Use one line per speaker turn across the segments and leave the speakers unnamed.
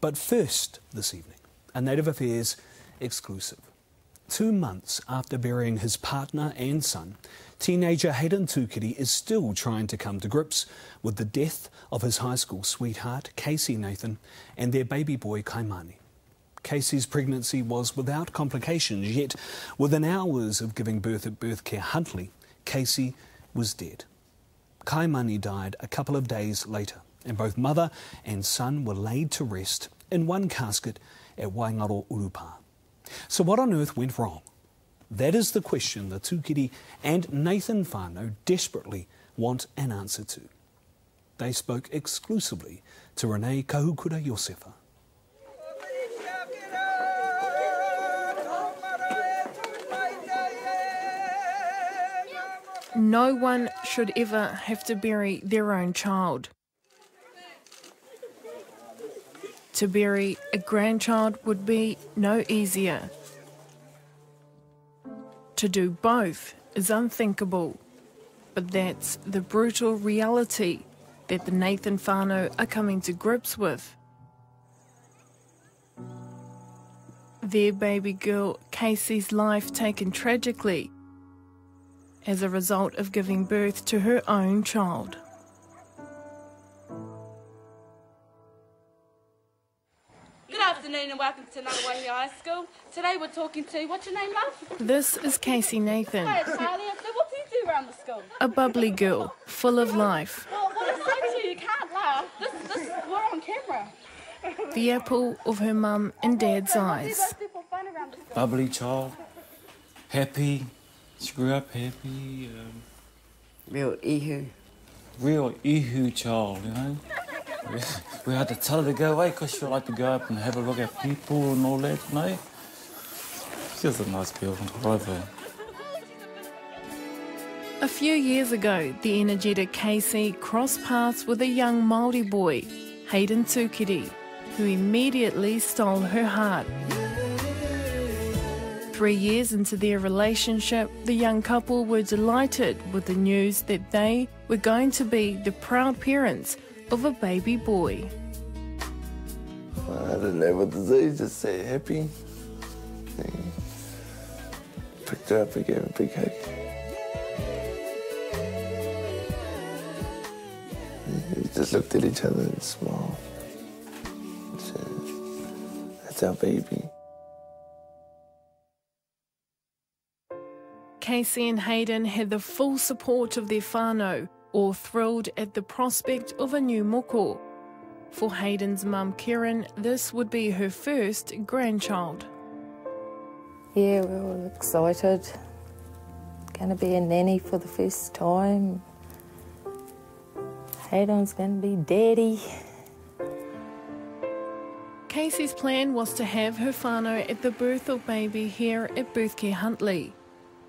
But first this evening, a Native Affairs exclusive. 2 months after burying his partner and son, teenager Hayden Tukiri is still trying to come to grips with the death of his high school sweetheart, Casey Nathan, and their baby boy, Kymani. Casey's pregnancy was without complications, yet within hours of giving birth at Birth Care Huntly, Casey was dead. Kymani died a couple of days later, and both mother and son were laid to rest in one casket at whanau Urupa. So what on earth went wrong? That is the question the Tukiri and Nathan whanau desperately want an answer to. They spoke exclusively to Renee Kahukura Yosefa.
No one should ever have to bury their own child. To bury a grandchild would be no easier. To do both is unthinkable, but that's the brutal reality that the Nathan whanau are coming to grips with. Their baby girl, Casey's life taken tragically as a result of giving birth to her own child.
Good afternoon and welcome to Ngātawahi High School. Today we're talking to, what's your name, love?
This is Casey Nathan,
Hi, Charlie. So what do you do around the school?
a bubbly girl, full of life.
Well, what I say to you, you can't laugh. We're on camera.
The apple of her mum and dad's eyes.
Bubbly child, happy, she grew up happy.
Real ihu.
Real ihu child, you know. We had to tell her to go away because she liked to go up and have a look at people and all that, you know. She was a nice girl, I love her.
A few years ago, the energetic Casey crossed paths with a young Māori boy, Hayden Tukiri, who immediately stole her heart. 3 years into their relationship, the young couple were delighted with the news that they were going to be the proud parents of a baby boy.
I didn't know what to do, just say happy. And picked her up and gave her a big hug. We just looked at each other and smiled. So, that's our baby.
Casey and Hayden had the full support of their whānau, all thrilled at the prospect of a new moko. For Hayden's mum Karen, this would be her first grandchild.
Yeah, we're all excited. Going to be a nanny for the first time. Hayden's going to be daddy.
Casey's plan was to have her whānau at the birth of baby here at Birth Care Huntly.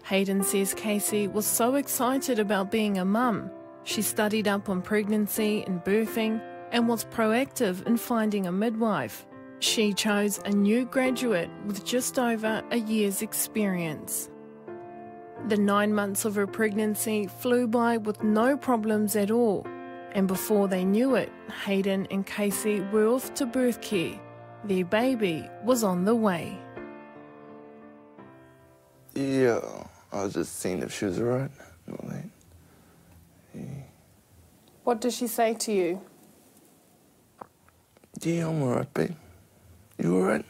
Hayden says Casey was so excited about being a mum. She studied up on pregnancy and birthing and was proactive in finding a midwife. She chose a new graduate with just over a year's experience. The 9 months of her pregnancy flew by with no problems at all, and before they knew it, Hayden and Casey were off to birth care. Their baby was on the way.
Yeah, I was just seeing if she was alright. All that. Yeah.
What does she say to you?
Yeah, I'm alright, babe. You alright?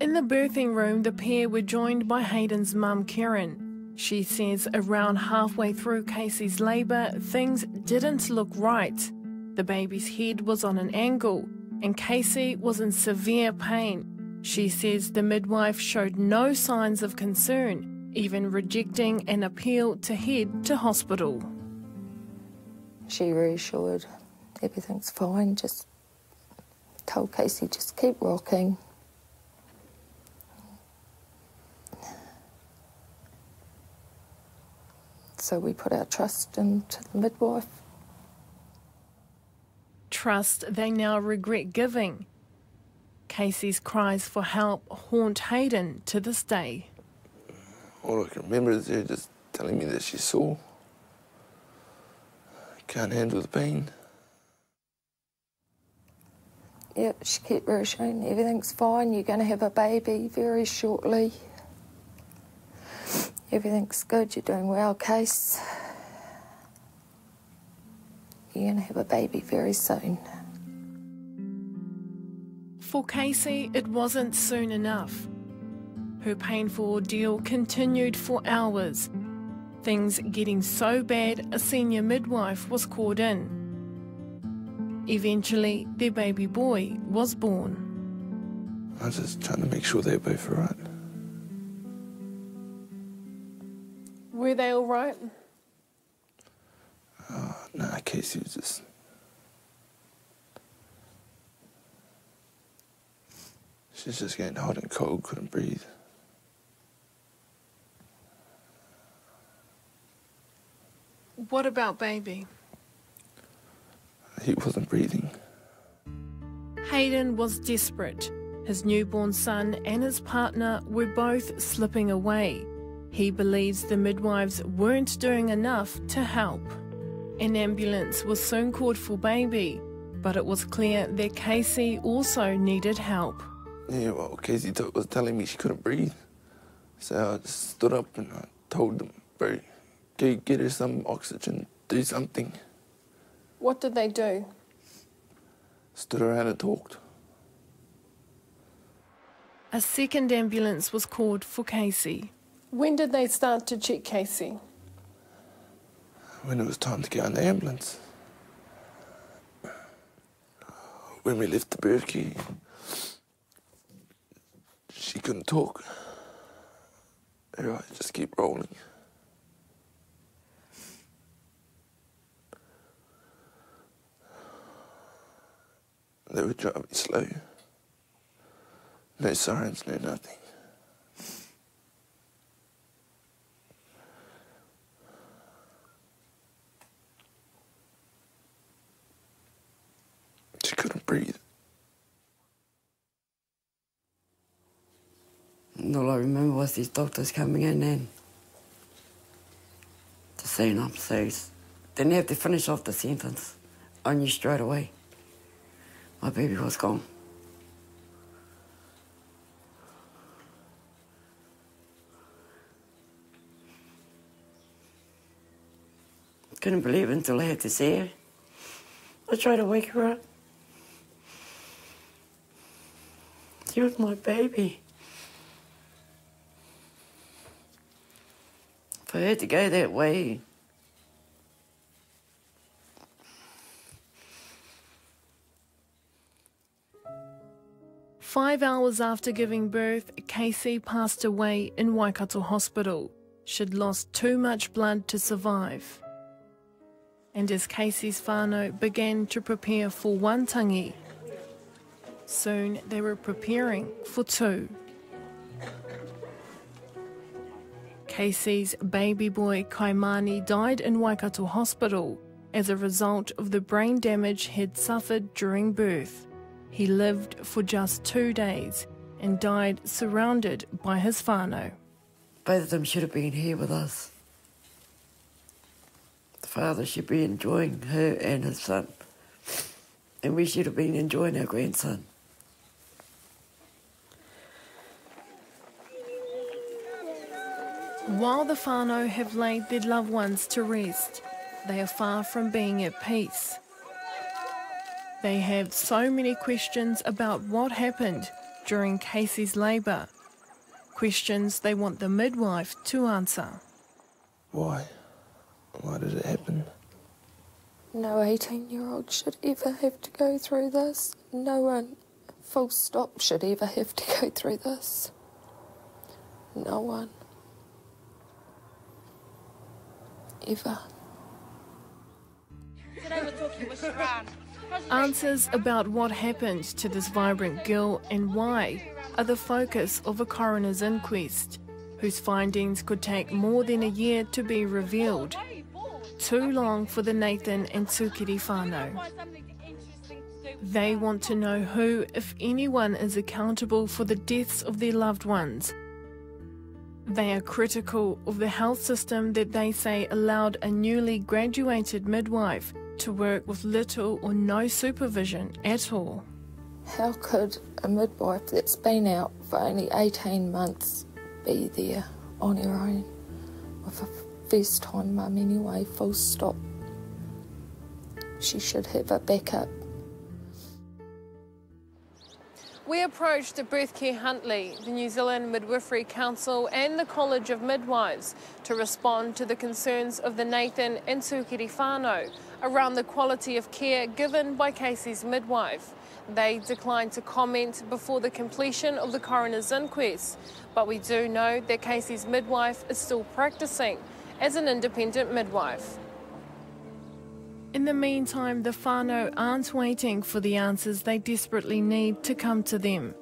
In the birthing room, the pair were joined by Hayden's mum, Karen. She says around halfway through Casey's labour, things didn't look right. The baby's head was on an angle, and Casey was in severe pain. She says the midwife showed no signs of concern, even rejecting an appeal to head to hospital.
She reassured everything's fine, just told Casey just keep rocking. So we put our trust into the midwife.
Trust they now regret giving. Casey's cries for help haunt Hayden to this day.
All I can remember is her just telling me that she's sore. Can't handle the pain.
Yeah, she kept reassuring, everything's fine, you're going to have a baby very shortly. Everything's good, you're doing well, Case. You're going to have a baby very soon.
For Casey, it wasn't soon enough. Her painful ordeal continued for hours, things getting so bad a senior midwife was called in. Eventually, their baby boy was born.
I was just trying to make sure they're both all right.
Were they all right?
Nah, Casey was just... She's just getting hot and cold, couldn't breathe.
What about baby?
He wasn't breathing.
Hayden was desperate. His newborn son and his partner were both slipping away. He believes the midwives weren't doing enough to help. An ambulance was soon called for baby, but it was clear that Casey also needed help.
Yeah, well, Casey was telling me she couldn't breathe. So I just stood up and I told them, bro, get her some oxygen, do something.
What did they do?
Stood around and talked.
A second ambulance was called for Casey. When did they start to check Casey?
When it was time to get on the ambulance. When we left the birth care, she couldn't talk. Her eyes just kept rolling. They were driving slow. No sirens, no nothing. She couldn't breathe.
And all I remember was these doctors coming in and just saying up, so didn't have to finish off the sentence. I knew straight away my baby was gone. Couldn't believe it until I had to see her. I tried to wake her up. She was my baby. For her to go that way,
"5 hours after giving birth, Casey passed away in Waikato Hospital. She'd lost too much blood to survive. And as Casey's whanau began to prepare for one tangi, soon they were preparing for two. Casey's baby boy Kymani died in Waikato Hospital as a result of the brain damage he'd suffered during birth. He lived for just 2 days and died surrounded by his whanau.
both of them should have been here with us. The father should be enjoying her and his son, and we should have been enjoying our grandson.
While the whanau have laid their loved ones to rest, they are far from being at peace. They have so many questions about what happened during Casey's labour, questions they want the midwife to answer.
Why? Why did it happen?
No 18-year-old should ever have to go through this. No one, full stop, should ever have to go through this. No one. Ever.
Today we're talking with Sharon.
Answers about what happened to this vibrant girl and why are the focus of a coroner's inquest, whose findings could take more than a year to be revealed. Too long for the Nathan and Tukiri whanau. They want to know who, if anyone, is accountable for the deaths of their loved ones. They are critical of the health system that they say allowed a newly graduated midwife to work with little or no supervision at all.
How could a midwife that's been out for only 18 months be there on her own with a first-time mum anyway, full stop? She should have a backup.
We approached Birth Care Huntly, the New Zealand Midwifery Council and the College of Midwives to respond to the concerns of the Nathan and Tūkiri whanau around the quality of care given by Casey's midwife. They declined to comment before the completion of the coroner's inquest, but we do know that Casey's midwife is still practising as an independent midwife. In the meantime, the whānau aren't waiting for the answers they desperately need to come to them.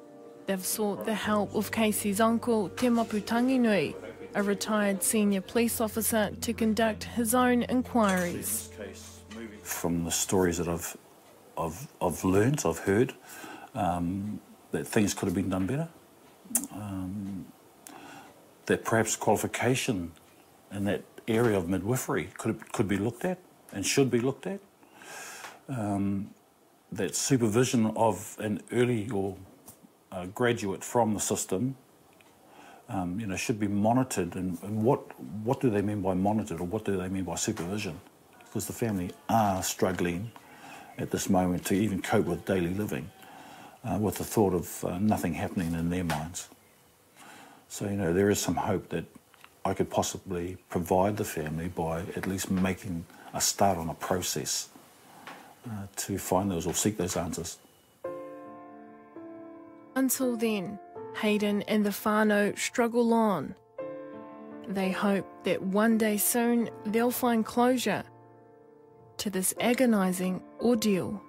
They've sought the help of Casey's uncle, Te Mapu Tanginui, a retired senior police officer, to conduct his own inquiries.
From the stories that I've learned, I've heard, that things could have been done better. That perhaps qualification in that area of midwifery could be looked at and should be looked at. That supervision of an early or graduate from the system, should be monitored. And what do they mean by monitored, or what do they mean by supervision? Because the family are struggling at this moment to even cope with daily living, with the thought of nothing happening in their minds. So, there is some hope that I could possibly provide the family by at least making a start on a process to find those or seek those answers.
Until then, Hayden and the whānau struggle on. They hope that one day soon they'll find closure to this agonising ordeal.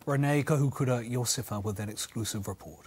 Renee Kahukura Yosefa with that exclusive report.